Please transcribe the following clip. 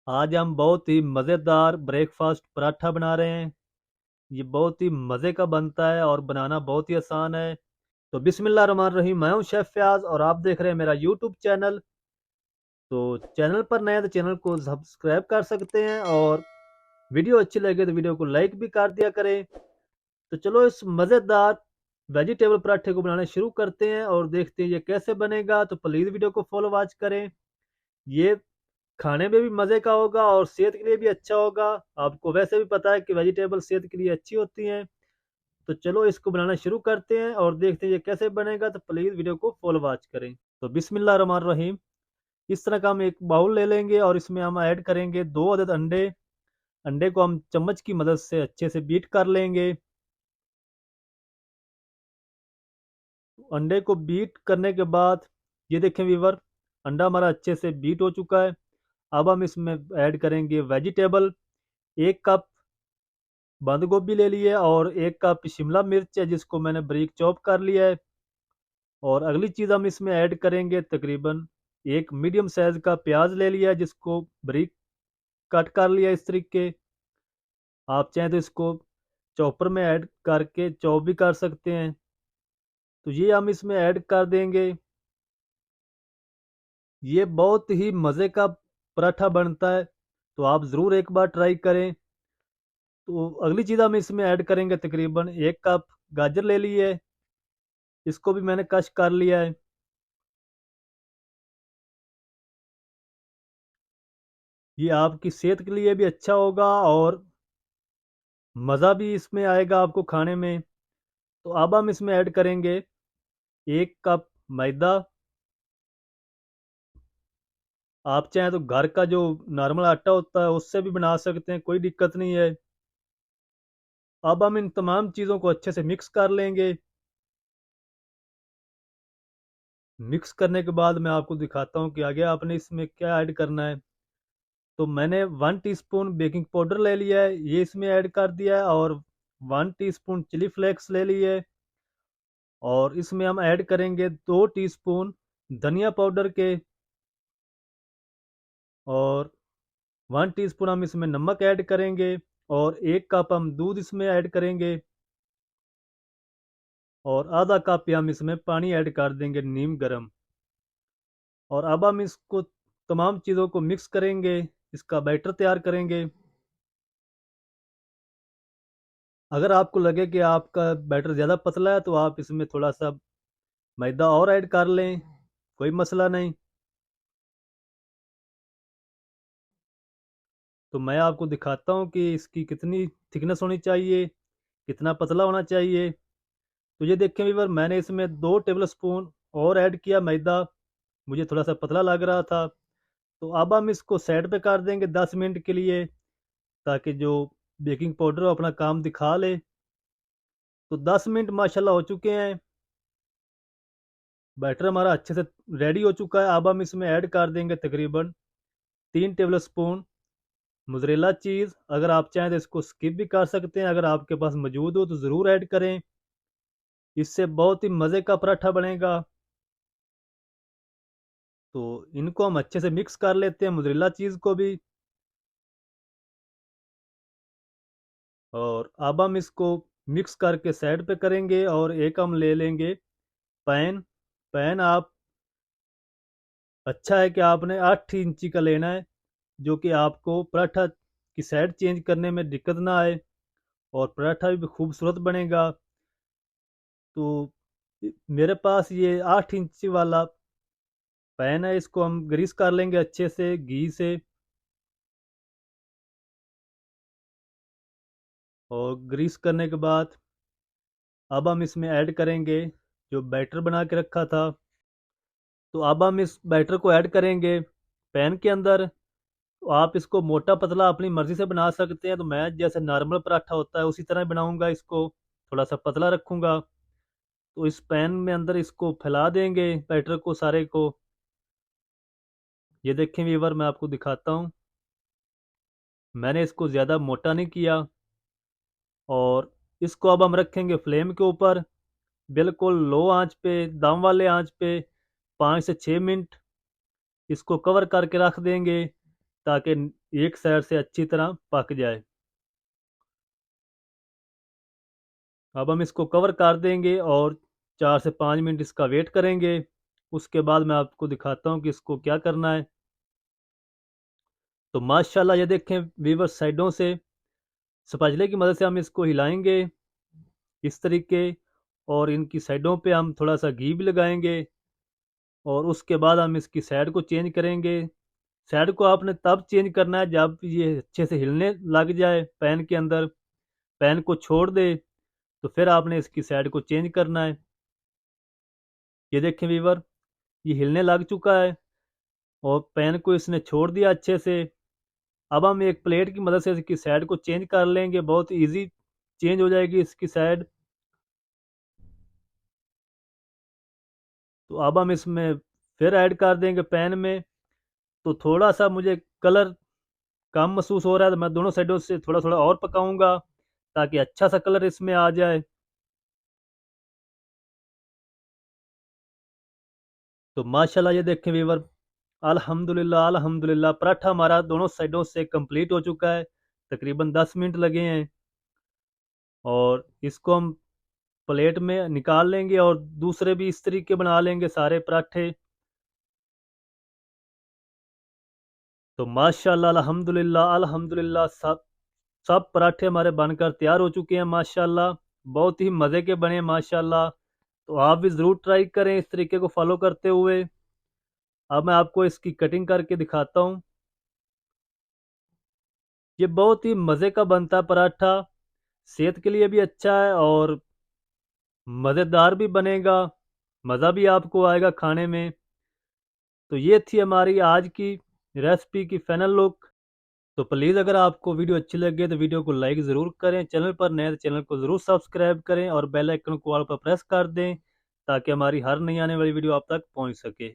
आज हम बहुत ही मज़ेदार ब्रेकफास्ट पराठा बना रहे हैं। ये बहुत ही मज़े का बनता है और बनाना बहुत ही आसान है। तो बिस्मिल्लाह रहमान रहीम, मैं हूं शेफ़ फ़याज़ और आप देख रहे हैं मेरा यूट्यूब चैनल। तो चैनल पर नए हैं तो चैनल को सब्सक्राइब कर सकते हैं और वीडियो अच्छी लगे तो वीडियो को लाइक भी कर दिया करें। तो चलो इस मज़ेदार वेजिटेबल पराठे को बनाना शुरू करते हैं और देखते हैं ये कैसे बनेगा। तो प्लीज़ वीडियो को फॉलो वॉच करें। ये खाने में भी मज़े का होगा और सेहत के लिए भी अच्छा होगा। आपको वैसे भी पता है कि वेजिटेबल सेहत के लिए अच्छी होती हैं। तो चलो इसको बनाना शुरू करते हैं और देखते हैं ये कैसे बनेगा। तो प्लीज़ वीडियो को फुल वॉच करें। तो बिस्मिल्लाह रहमान रहीम, इस तरह का हम एक बाउल ले लेंगे और इसमें हम ऐड करेंगे 2 अदद अंडे। अंडे को हम चम्मच की मदद से अच्छे से बीट कर लेंगे। अंडे को बीट करने के बाद ये देखें व्यूवर, अंडा हमारा अच्छे से बीट हो चुका है। अब हम इसमें ऐड करेंगे वेजिटेबल। 1 कप बंद गोभी ले लिए और 1 कप शिमला मिर्च है जिसको मैंने बारीक चॉप कर लिया है। और अगली चीज़ हम इसमें ऐड करेंगे तकरीबन एक मीडियम साइज का प्याज ले लिया है जिसको बारीक कट कर लिया इस तरीके। आप चाहें तो इसको चॉपर में ऐड करके चॉप भी कर सकते हैं। तो ये हम इसमें ऐड कर देंगे। ये बहुत ही मज़े का पराठा बनता है, तो आप ज़रूर एक बार ट्राई करें। तो अगली चीज़ हम इसमें ऐड करेंगे तकरीबन 1 कप गाजर ले लिए, इसको भी मैंने कश कर लिया है। ये आपकी सेहत के लिए भी अच्छा होगा और मज़ा भी इसमें आएगा आपको खाने में। तो अब हम इसमें ऐड करेंगे 1 कप मैदा। आप चाहें तो घर का जो नॉर्मल आटा होता है उससे भी बना सकते हैं, कोई दिक्कत नहीं है। अब हम इन तमाम चीज़ों को अच्छे से मिक्स कर लेंगे। मिक्स करने के बाद मैं आपको दिखाता हूँ कि आगे आपने इसमें क्या ऐड करना है। तो मैंने 1 टीस्पून बेकिंग पाउडर ले लिया है, ये इसमें ऐड कर दिया है। और 1 टीस्पून चिली फ्लेक्स ले लिए और इसमें हम ऐड करेंगे 2 टीस्पून धनिया पाउडर के। और 1 टीस्पून हम इसमें नमक ऐड करेंगे और 1 कप हम दूध इसमें ऐड करेंगे और आधा कप हम इसमें पानी ऐड कर देंगे नीम गर्म। और अब हम इसको तमाम चीज़ों को मिक्स करेंगे, इसका बैटर तैयार करेंगे। अगर आपको लगे कि आपका बैटर ज़्यादा पतला है तो आप इसमें थोड़ा सा मैदा और ऐड कर लें, कोई मसला नहीं। तो मैं आपको दिखाता हूँ कि इसकी कितनी थिकनेस होनी चाहिए, कितना पतला होना चाहिए। तो ये देखें व्यूअर, मैंने इसमें 2 टेबल स्पून और ऐड किया मैदा, मुझे थोड़ा सा पतला लग रहा था। तो अब हम इसको साइड पे कर देंगे 10 मिनट के लिए, ताकि जो बेकिंग पाउडर हो अपना काम दिखा ले। तो 10 मिनट माशाल्लाह हो चुके हैं, बैटर हमारा अच्छे से रेडी हो चुका है। अब हम इसमें ऐड कर देंगे तकरीबन 3 टेबल स्पून मोज़रेला चीज़। अगर आप चाहें तो इसको स्किप भी कर सकते हैं, अगर आपके पास मौजूद हो तो ज़रूर ऐड करें, इससे बहुत ही मज़े का पराठा बनेगा। तो इनको हम अच्छे से मिक्स कर लेते हैं, मोज़रेला चीज़ को भी। और अब हम इसको मिक्स करके साइड पे करेंगे और एक हम ले लेंगे पैन। पैन आप अच्छा है कि आपने 8 इंची का लेना है, जो कि आपको पराठा की साइड चेंज करने में दिक्कत ना आए और पराठा भी खूबसूरत बनेगा। तो मेरे पास ये 8 इंची वाला पैन है, इसको हम ग्रीस कर लेंगे अच्छे से घी से। और ग्रीस करने के बाद अब हम इसमें ऐड करेंगे जो बैटर बना के रखा था। तो अब हम इस बैटर को ऐड करेंगे पैन के अंदर। तो आप इसको मोटा पतला अपनी मर्ज़ी से बना सकते हैं। तो मैं जैसे नॉर्मल पराठा होता है उसी तरह बनाऊंगा, इसको थोड़ा सा पतला रखूंगा। तो इस पैन में अंदर इसको फैला देंगे बैटर को सारे को। ये देखें व्यूअर, मैं आपको दिखाता हूँ, मैंने इसको ज़्यादा मोटा नहीं किया। और इसको अब हम रखेंगे फ्लेम के ऊपर, बिल्कुल लो आंच पे, दम वाले आंच पे 5 से 6 मिनट इसको कवर करके रख देंगे। ताकि एक साइड से अच्छी तरह पक जाए। अब हम इसको कवर कर देंगे और 4 से 5 मिनट इसका वेट करेंगे। उसके बाद मैं आपको दिखाता हूँ कि इसको क्या करना है। तो माशाल्लाह ये देखें वीवर, साइडों से स्पैचुला की मदद से हम इसको हिलाएंगे इस तरीके, और इनकी साइडों पे हम थोड़ा सा घी भी लगाएंगे और उसके बाद हम इसकी साइड को चेंज करेंगे। साइड को आपने तब चेंज करना है जब ये अच्छे से हिलने लग जाए पैन के अंदर, पैन को छोड़ दे तो फिर आपने इसकी साइड को चेंज करना है। ये देखें वीवर, ये हिलने लग चुका है और पैन को इसने छोड़ दिया अच्छे से। अब हम एक प्लेट की मदद से इसकी साइड को चेंज कर लेंगे, बहुत इजी चेंज हो जाएगी इसकी साइड। तो अब हम इसमें फिर ऐड कर देंगे पैन में। तो थोड़ा सा मुझे कलर कम महसूस हो रहा है तो मैं दोनों साइडों से थोड़ा थोड़ा और पकाऊंगा ताकि अच्छा सा कलर इसमें आ जाए। तो माशाल्लाह ये देखें वीवर, अल्हम्दुलिल्लाह अल्हम्दुलिल्लाह, पराठा हमारा दोनों साइडों से कंप्लीट हो चुका है। तकरीबन 10 मिनट लगे हैं और इसको हम प्लेट में निकाल लेंगे और दूसरे भी इस तरीके बना लेंगे सारे पराठे। तो माशाल्लाह अल्हम्दुलिल्लाह अल्हम्दुलिल्लाह, सब सब पराठे हमारे बनकर तैयार हो चुके हैं माशाल्लाह। बहुत ही मज़े के बने माशाल्लाह। तो आप भी ज़रूर ट्राई करें इस तरीके को फॉलो करते हुए। अब मैं आपको इसकी कटिंग करके दिखाता हूँ। ये बहुत ही मज़े का बनता है पराठा, सेहत के लिए भी अच्छा है और मज़ेदार भी बनेगा, मज़ा भी आपको आएगा खाने में। तो ये थी हमारी आज की रेसिपी की फाइनल लुक। तो प्लीज़ अगर आपको वीडियो अच्छी लगे तो वीडियो को लाइक ज़रूर करें, चैनल पर नए तो चैनल को ज़रूर सब्सक्राइब करें और बेल आइकन को ऑल पर प्रेस कर दें ताकि हमारी हर नई आने वाली वीडियो आप तक पहुंच सके।